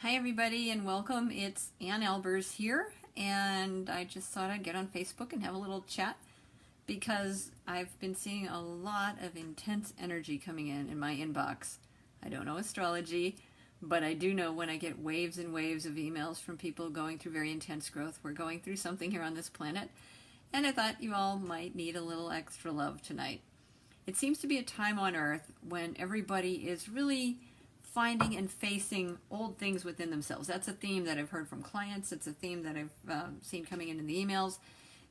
Hi everybody and welcome. It's Albers here, and I just thought I'd get on Facebook and have a little chat because I've been seeing a lot of intense energy coming in my inbox. I don't know astrology, but I do know when I get waves and waves of emails from people going through very intense growth. We're going through something here on this planet, and I thought you all might need a little extra love tonight. It seems to be a time on Earth when everybody is really finding and facing old things within themselves. That's a theme that I've heard from clients. It's a theme that I've seen coming in the emails,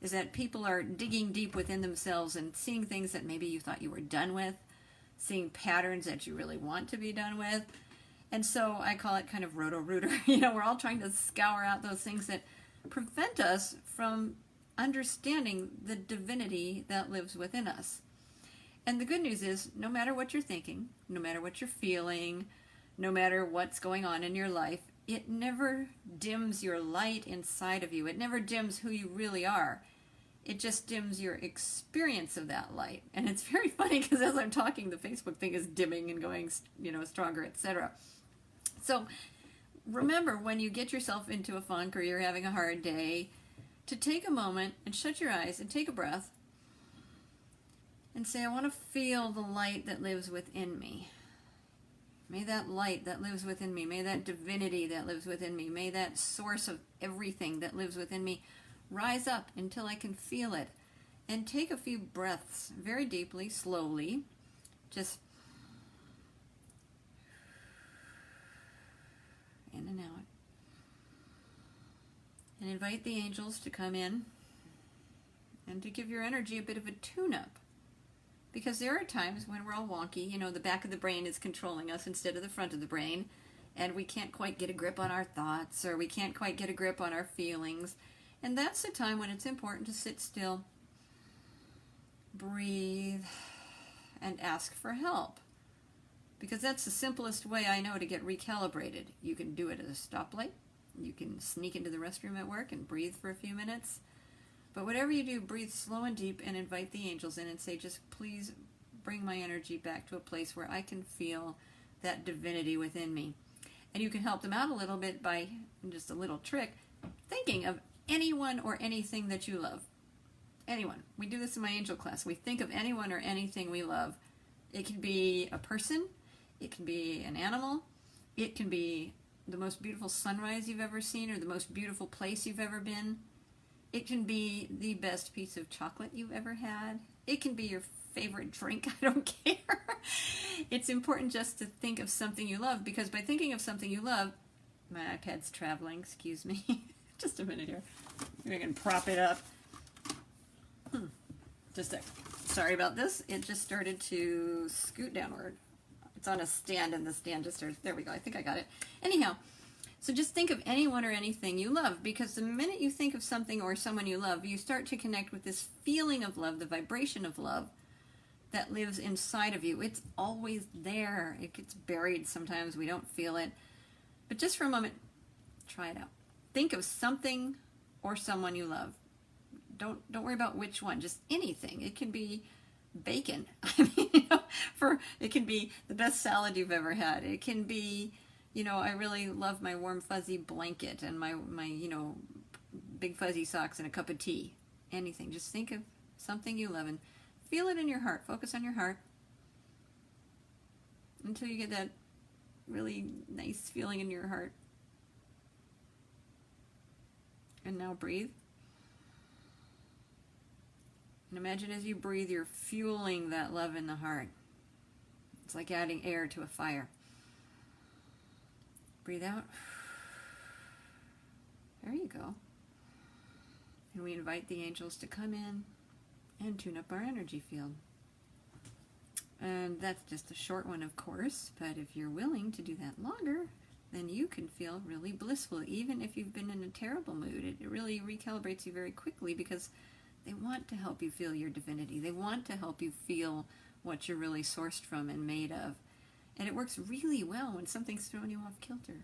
is that people are digging deep within themselves and seeing things that maybe you thought you were done with, seeing patterns that you really want to be done with. And so I call it kind of roto-rooter. We're all trying to scour out those things that prevent us from understanding the divinity that lives within us. And the good news is, no matter what you're thinking, no matter what you're feeling, no matter what's going on in your life, it never dims your light inside of you. It never dims who you really are. It just dims your experience of that light. And it's very funny because as I'm talking, the Facebook thing is dimming and going, stronger, etc. So remember, when you get yourself into a funk or you're having a hard day, to take a moment and shut your eyes and take a breath and say, I want to feel the light that lives within me. May that light that lives within me, may that divinity that lives within me, may that source of everything that lives within me rise up until I can feel it. And take a few breaths very deeply, slowly. Just in and out. And invite the angels to come in and to give your energy a bit of a tune-up. Because there are times when we're all wonky, the back of the brain is controlling us instead of the front of the brain, and we can't quite get a grip on our thoughts, or we can't quite get a grip on our feelings. And that's the time when it's important to sit still, breathe, and ask for help. Because that's the simplest way I know to get recalibrated. You can do it at a stoplight. You can sneak into the restroom at work and breathe for a few minutes. But whatever you do, breathe slow and deep and invite the angels in and say, just please bring my energy back to a place where I can feel that divinity within me. And you can help them out a little bit by, just a little trick, thinking of anyone or anything that you love. Anyone. We do this in my angel class. We think of anyone or anything we love. It can be a person. It can be an animal. It can be the most beautiful sunrise you've ever seen or the most beautiful place you've ever been. It can be the best piece of chocolate you've ever had. It can be your favorite drink. I don't care. It's important just to think of something you love, because by thinking of something you love, my iPad's traveling, excuse me. Just a minute here. Maybe I can prop it up. Just a sec. Sorry about this. It just started to scoot downward. It's on a stand, and the stand just started. There we go. I think I got it. Anyhow. So just think of anyone or anything you love, because the minute you think of something or someone you love, you start to connect with this feeling of love, the vibration of love that lives inside of you. It's always there. It gets buried sometimes. We don't feel it. But just for a moment, try it out. Think of something or someone you love. Don't worry about which one, just anything. It can be bacon. It can be the best salad you've ever had. It can be, I really love my warm fuzzy blanket and my big fuzzy socks and a cup of tea. Anything. Just think of something you love and feel it in your heart. Focus on your heart until you get that really nice feeling in your heart. And now breathe. And imagine as you breathe, you're fueling that love in the heart. It's like adding air to a fire. Breathe out. There you go. And we invite the angels to come in and tune up our energy field. And that's just a short one, of course, but if you're willing to do that longer, then you can feel really blissful, even if you've been in a terrible mood. It really recalibrates you very quickly, because they want to help you feel your divinity. They want to help you feel what you're really sourced from and made of. And it works really well when something's throwing you off kilter.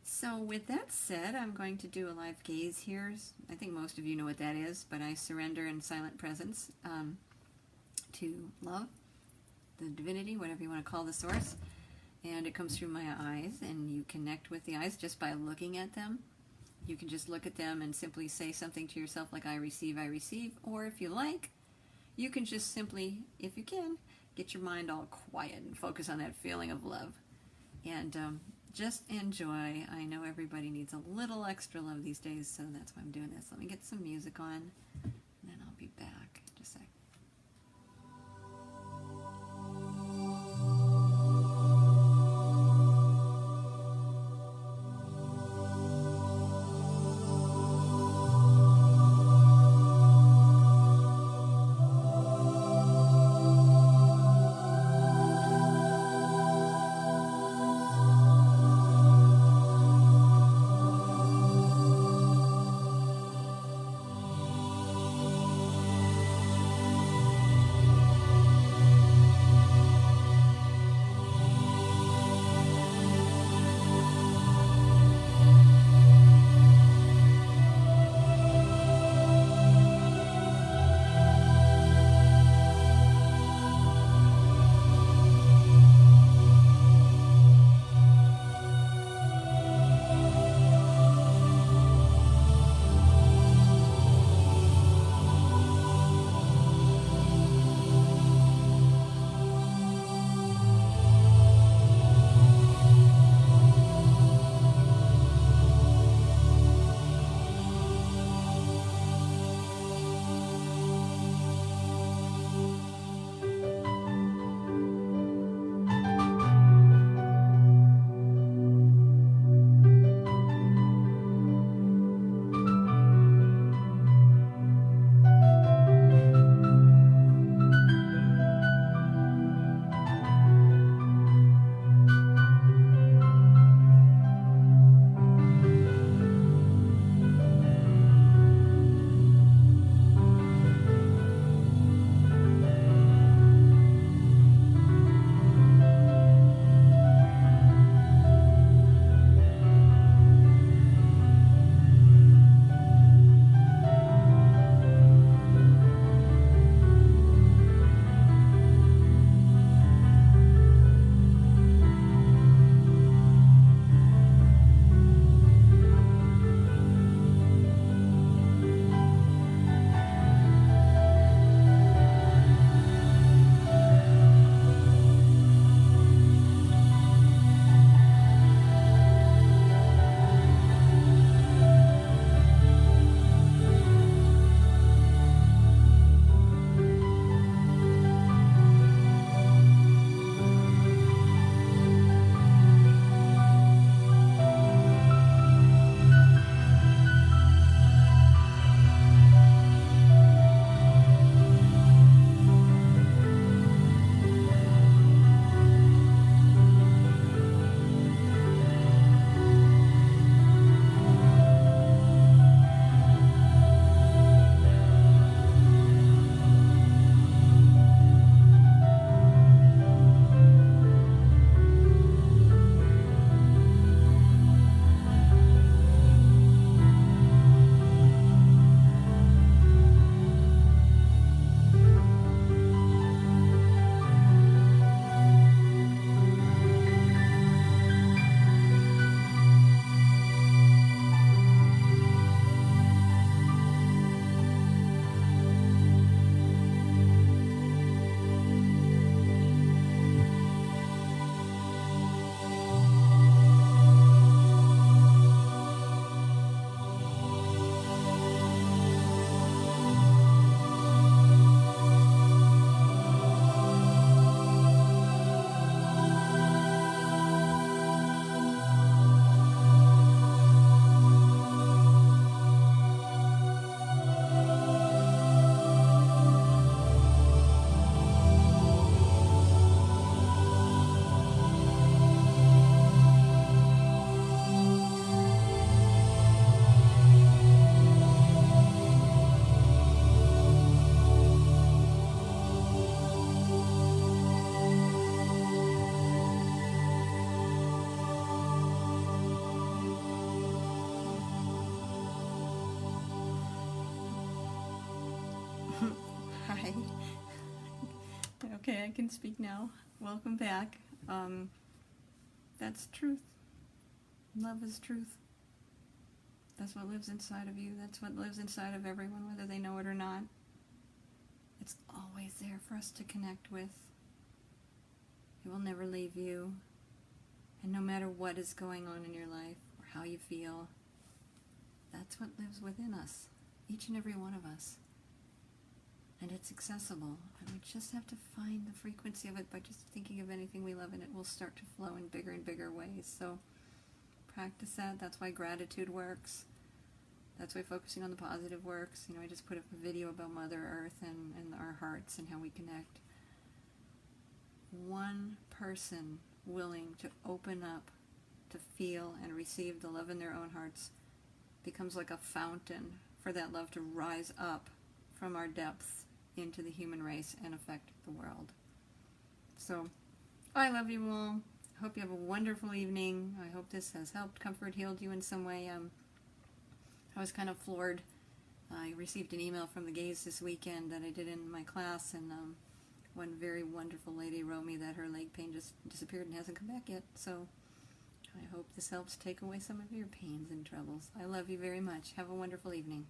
So with that said, I'm going to do a live gaze here. I think most of you know what that is, but I surrender in silent presence to love, the divinity, whatever you want to call the source. and it comes through my eyes, and you connect with the eyes just by looking at them. You can just look at them and simply say something to yourself like, I receive, or if you like, you can just simply, if you can, get your mind all quiet and focus on that feeling of love. And just enjoy. I know everybody needs a little extra love these days, so that's why I'm doing this. Let me get some music on, and then I'll be back in just a sec. Okay, I can speak now. Welcome back. That's truth. Love is truth. That's what lives inside of you. That's what lives inside of everyone, whether they know it or not. It's always there for us to connect with. It will never leave you. And no matter what is going on in your life or how you feel, that's what lives within us, each and every one of us. And it's accessible. And we just have to find the frequency of it by just thinking of anything we love, and it will start to flow in bigger and bigger ways. So practice that. That's why gratitude works. That's why focusing on the positive works. I just put up a video about Mother Earth and our hearts and how we connect. One person willing to open up, to feel and receive the love in their own hearts becomes like a fountain for that love to rise up from our depths into the human race and affect the world. So, I love you all. I hope you have a wonderful evening. I hope this has helped, comfort, healed you in some way. I was kind of floored. I received an email from the gays this weekend that I did in my class, and one very wonderful lady wrote me that her leg pain just disappeared and hasn't come back yet. So I hope this helps take away some of your pains and troubles. I love you very much. Have a wonderful evening.